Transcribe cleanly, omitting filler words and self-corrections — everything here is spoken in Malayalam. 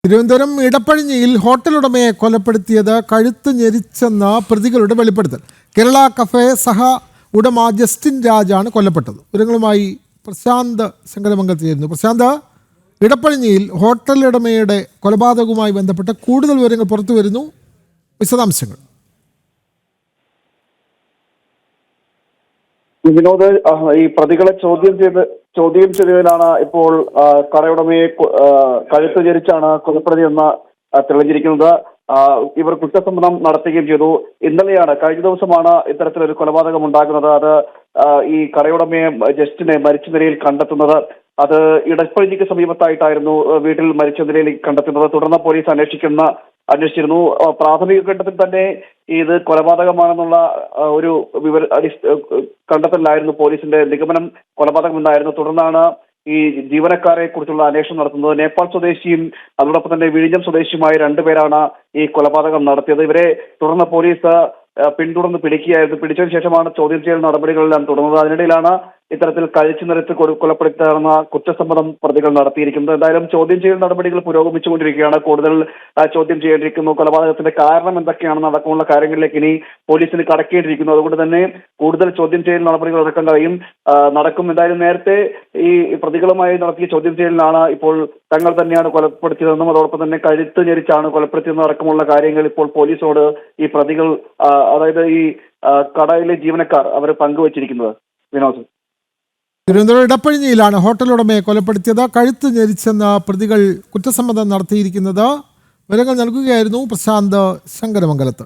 തിരുവനന്തപുരം ഇടപ്പഴിഞ്ഞിയിൽ ഹോട്ടൽ ഉടമയെ കൊലപ്പെടുത്തിയത് കഴുത്ത് ഞെരിച്ചെന്ന പ്രതികളുടെ വെളിപ്പെടുത്തൽ. കേരള കഫേ സഹ ഉടമ ജസ്റ്റിൻ രാജാണ് കൊല്ലപ്പെട്ടത്. വിവരങ്ങളുമായി പ്രശാന്ത് ശങ്കരമംഗലത്തിലായിരുന്നു. പ്രശാന്ത്, ഇടപ്പഴിഞ്ഞിയിൽ ഹോട്ടൽ ഉടമയുടെ കൊലപാതകവുമായി ബന്ധപ്പെട്ട കൂടുതൽ വിവരങ്ങൾ പുറത്തു വരുന്നു, വിശദാംശങ്ങൾ. വിനോദ്, ഈ പ്രതികളെ ചോദ്യം ചെയ്തതിലാണ് ഇപ്പോൾ കടയുടമയെ കഴുത്ത് ഞെരിച്ചാണ് കൊലപ്പെടുത്തിയെന്ന് തെളിഞ്ഞിരിക്കുന്നത്. ഇവർ കുറ്റസമ്മതം നടത്തുകയും ചെയ്തു. ഇന്നലെയാണ്, കഴിഞ്ഞ ദിവസമാണ് ഇത്തരത്തിലൊരു കൊലപാതകം ഉണ്ടാകുന്നത്. അത് ഈ കടയുടമയെ ജസ്റ്റിനെ മരിച്ച നിലയിൽ കണ്ടെത്തുന്നത്. അത് ഇടപ്പഴിഞ്ഞിക്ക് സമീപത്തായിട്ടായിരുന്നു വീട്ടിൽ മരിച്ച നിലയിൽ കണ്ടെത്തുന്നത്. തുടർന്ന് പോലീസ് അന്വേഷിച്ചിരുന്നു. പ്രാഥമിക ഘട്ടത്തിൽ തന്നെ ഇത് കൊലപാതകമാണെന്നുള്ള ഒരു കണ്ടെത്തലായിരുന്നു പോലീസിന്റെ നിഗമനം. കൊലപാതകം എന്നായിരുന്നു. തുടർന്നാണ് ഈ ജീവനക്കാരെ കുറിച്ചുള്ള അന്വേഷണം നടത്തുന്നത്. നേപ്പാൾ സ്വദേശിയും അതോടൊപ്പം തന്നെ വിഴിഞ്ഞം സ്വദേശിയുമായ രണ്ടുപേരാണ് ഈ കൊലപാതകം നടത്തിയത്. ഇവരെ തുടർന്ന് പോലീസ് പിന്തുടർന്ന് പിടിക്കുകയായിരുന്നു. പിടിച്ചതിന് ശേഷമാണ് ചോദ്യം ചെയ്യൽ നടപടികളെല്ലാം തുടർന്നത്. അതിനിടയിലാണ് ഇത്തരത്തിൽ കഴിച്ചു നിരത്തി കൊലപ്പെടുത്താവുന്ന കുറ്റസമ്മതം പ്രതികൾ നടത്തിയിരിക്കുന്നത്. എന്തായാലും ചോദ്യം ചെയ്യൽ നടപടികൾ പുരോഗമിച്ചുകൊണ്ടിരിക്കുകയാണ്. കൂടുതൽ ചോദ്യം ചെയ്യേണ്ടിയിരിക്കുന്നു. കൊലപാതകത്തിന്റെ കാരണം എന്തൊക്കെയാണെന്ന് അടക്കമുള്ള കാര്യങ്ങളിലേക്ക് ഇനി പോലീസിന് കടക്കേണ്ടിയിരിക്കുന്നു. അതുകൊണ്ട് തന്നെ കൂടുതൽ ചോദ്യം ചെയ്യൽ നടപടികൾ നടക്കും. എന്തായാലും നേരത്തെ ഈ പ്രതികളുമായി നടത്തിയ ചോദ്യം ചെയ്യലിനാണ് ഇപ്പോൾ തങ്ങൾ തന്നെയാണ് കൊലപ്പെടുത്തിയതെന്നും അതോടൊപ്പം തന്നെ കഴുത്ത് ഞെരിച്ചാണ് കൊലപ്പെടുത്തിയതെന്നും അടക്കമുള്ള കാര്യങ്ങൾ ഇപ്പോൾ പോലീസോട് ഈ പ്രതികൾ, അതായത് ഈ കടയിലെ ജീവനക്കാർ, അവർ പങ്കുവച്ചിരിക്കുന്നത്. വിനോദ്, തിരുവനന്തപുരം ഇടപ്പഴിഞ്ഞിയിലാണ് ഹോട്ടൽ ഉടമയെ കൊലപ്പെടുത്തിയത്. കഴുത്ത് ഞെരിച്ചെന്ന പ്രതികൾ കുറ്റസമ്മതം നടത്തിയിരിക്കുന്നത്. വിവരങ്ങൾ നൽകുകയായിരുന്നു പ്രശാന്ത് ശങ്കരമംഗലത്ത്.